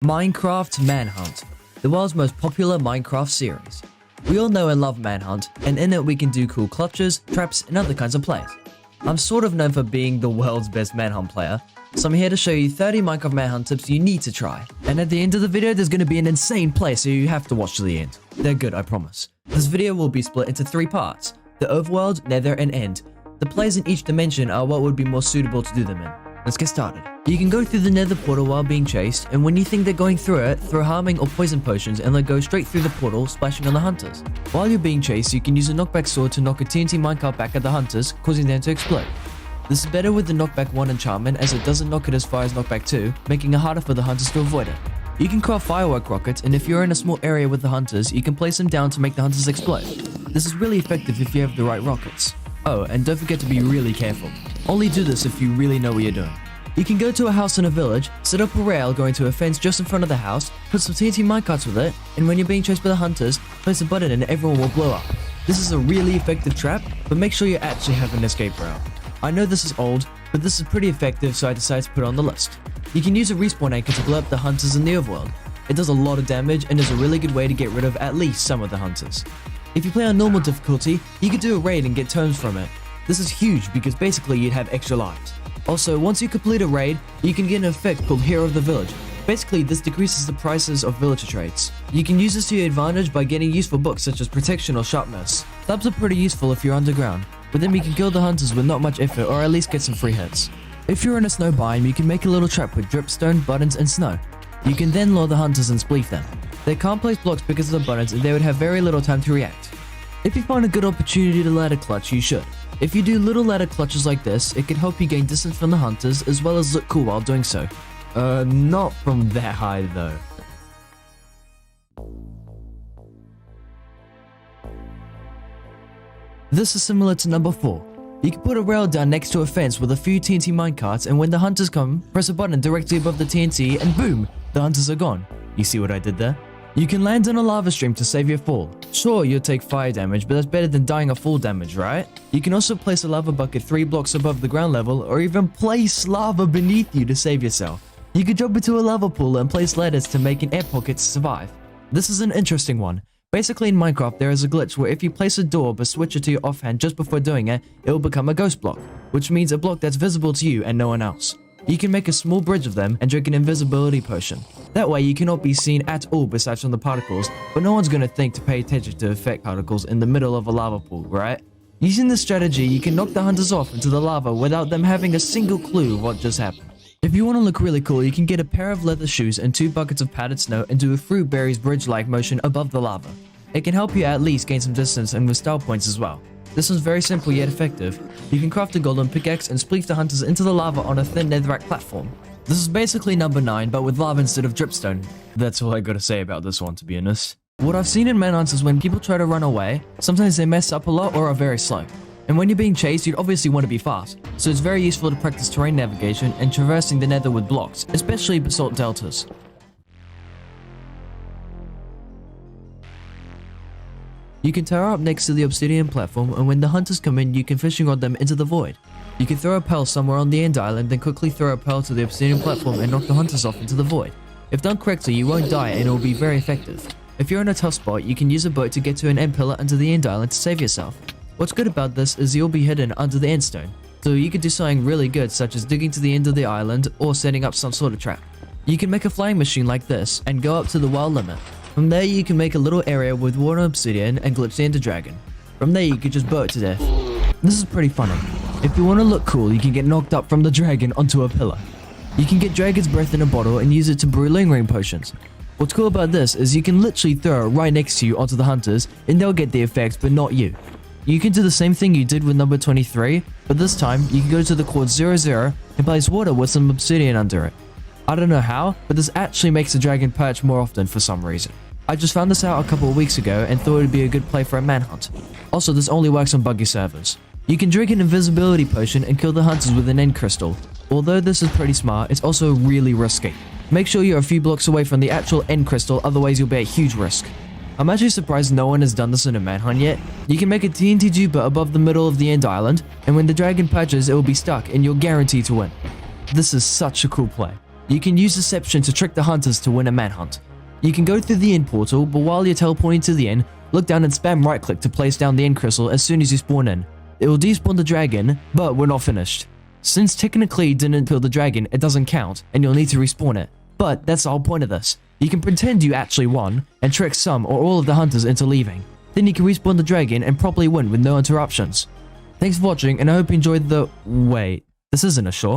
Minecraft Manhunt, the world's most popular Minecraft series. We all know and love Manhunt, and in it we can do cool clutches, traps, and other kinds of plays. I'm sort of known for being the world's best Manhunt player, so I'm here to show you 30 Minecraft Manhunt tips you need to try. And at the end of the video there's going to be an insane play, so you have to watch to the end. They're good, I promise. This video will be split into 3 parts: the overworld, nether, and end. The plays in each dimension are what would be more suitable to do them in. Let's get started. You can go through the nether portal while being chased, and when you think they're going through it, throw harming or poison potions and they'll go straight through the portal, splashing on the hunters. While you're being chased, you can use a knockback sword to knock a TNT minecart back at the hunters, causing them to explode. This is better with the knockback 1 enchantment, as it doesn't knock it as far as knockback 2, making it harder for the hunters to avoid it. You can craft firework rockets, and if you're in a small area with the hunters, you can place them down to make the hunters explode. This is really effective if you have the right rockets. Oh, and don't forget to be really careful. Only do this if you really know what you're doing. You can go to a house in a village, set up a rail going to a fence just in front of the house, put some TNT minecarts with it, and when you're being chased by the hunters, place a button and everyone will blow up. This is a really effective trap, but make sure you actually have an escape route. I know this is old, but this is pretty effective, so I decided to put it on the list. You can use a respawn anchor to blow up the hunters in the overworld. It does a lot of damage and is a really good way to get rid of at least some of the hunters. If you play on normal difficulty, you could do a raid and get tomes from it. This is huge because basically you'd have extra lives. Also, once you complete a raid, you can get an effect called Hero of the Village. Basically, this decreases the prices of villager traits. You can use this to your advantage by getting useful books such as Protection or Sharpness. Subs are pretty useful if you're underground, but then you can kill the hunters with not much effort or at least get some free hits. If you're in a snow biome, you can make a little trap with dripstone, buttons, and snow. You can then lure the hunters and spleef them. They can't place blocks because of the buttons and they would have very little time to react. If you find a good opportunity to ladder clutch, you should. If you do little ladder clutches like this, it can help you gain distance from the hunters as well as look cool while doing so. Not from that high though. This is similar to number 4. You can put a rail down next to a fence with a few TNT minecarts, and when the hunters come, press a button directly above the TNT and boom, the hunters are gone. You see what I did there? You can land in a lava stream to save your fall. Sure, you'll take fire damage, but that's better than dying of fall damage, right? You can also place a lava bucket 3 blocks above the ground level, or even place lava beneath you to save yourself. You could jump into a lava pool and place ladders to make an air pocket to survive. This is an interesting one. Basically in Minecraft there is a glitch where if you place a door but switch it to your offhand just before doing it, it will become a ghost block, which means a block that's visible to you and no one else. You can make a small bridge of them and drink an invisibility potion. That way you cannot be seen at all besides from the particles, but no one's gonna think to pay attention to effect particles in the middle of a lava pool, right? Using this strategy, you can knock the hunters off into the lava without them having a single clue of what just happened. If you want to look really cool, you can get a pair of leather shoes and 2 buckets of padded snow and do a fruit berries bridge-like motion above the lava. It can help you at least gain some distance and with style points as well. This one's very simple yet effective. You can craft a golden pickaxe and spleef the hunters into the lava on a thin netherrack platform. This is basically number 9, but with lava instead of dripstone. That's all I gotta say about this one, to be honest. What I've seen in Manhunt is when people try to run away, sometimes they mess up a lot or are very slow. And when you're being chased, you'd obviously want to be fast, so it's very useful to practice terrain navigation and traversing the nether with blocks, especially basalt deltas. You can tower up next to the obsidian platform, and when the hunters come in, you can fishing rod them into the void. You can throw a pearl somewhere on the end island, then quickly throw a pearl to the obsidian platform and knock the hunters off into the void. If done correctly, you won't die and it will be very effective. If you're in a tough spot, you can use a boat to get to an end pillar under the end island to save yourself. What's good about this is you'll be hidden under the end stone, so you can do something really good such as digging to the end of the island or setting up some sort of trap. You can make a flying machine like this and go up to the wild limit. From there you can make a little area with water obsidian and glitch the ender dragon. From there you could just boat it to death. This is pretty funny. If you want to look cool, you can get knocked up from the dragon onto a pillar. You can get dragon's breath in a bottle and use it to brew lingering potions. What's cool about this is you can literally throw it right next to you onto the hunters and they'll get the effects but not you. You can do the same thing you did with number 23, but this time you can go to the chord 00 and place water with some obsidian under it. I don't know how, but this actually makes the dragon perch more often for some reason. I just found this out a couple of weeks ago and thought it would be a good play for a manhunt. Also, this only works on buggy servers. You can drink an invisibility potion and kill the hunters with an end crystal. Although this is pretty smart, it's also really risky. Make sure you're a few blocks away from the actual end crystal, otherwise you'll be at huge risk. I'm actually surprised no one has done this in a manhunt yet. You can make a TNT jupa above the middle of the end island, and when the dragon perches, it will be stuck and you're guaranteed to win. This is such a cool play. You can use deception to trick the hunters to win a manhunt. You can go through the inn portal, but while you're teleporting to the inn, look down and spam right click to place down the inn crystal as soon as you spawn in. It will despawn the dragon, but we're not finished. Since technically you didn't kill the dragon, it doesn't count, and you'll need to respawn it. But that's the whole point of this. You can pretend you actually won, and trick some or all of the hunters into leaving. Then you can respawn the dragon and properly win with no interruptions. Thanks for watching, and I hope you enjoyed the— wait, this isn't a short.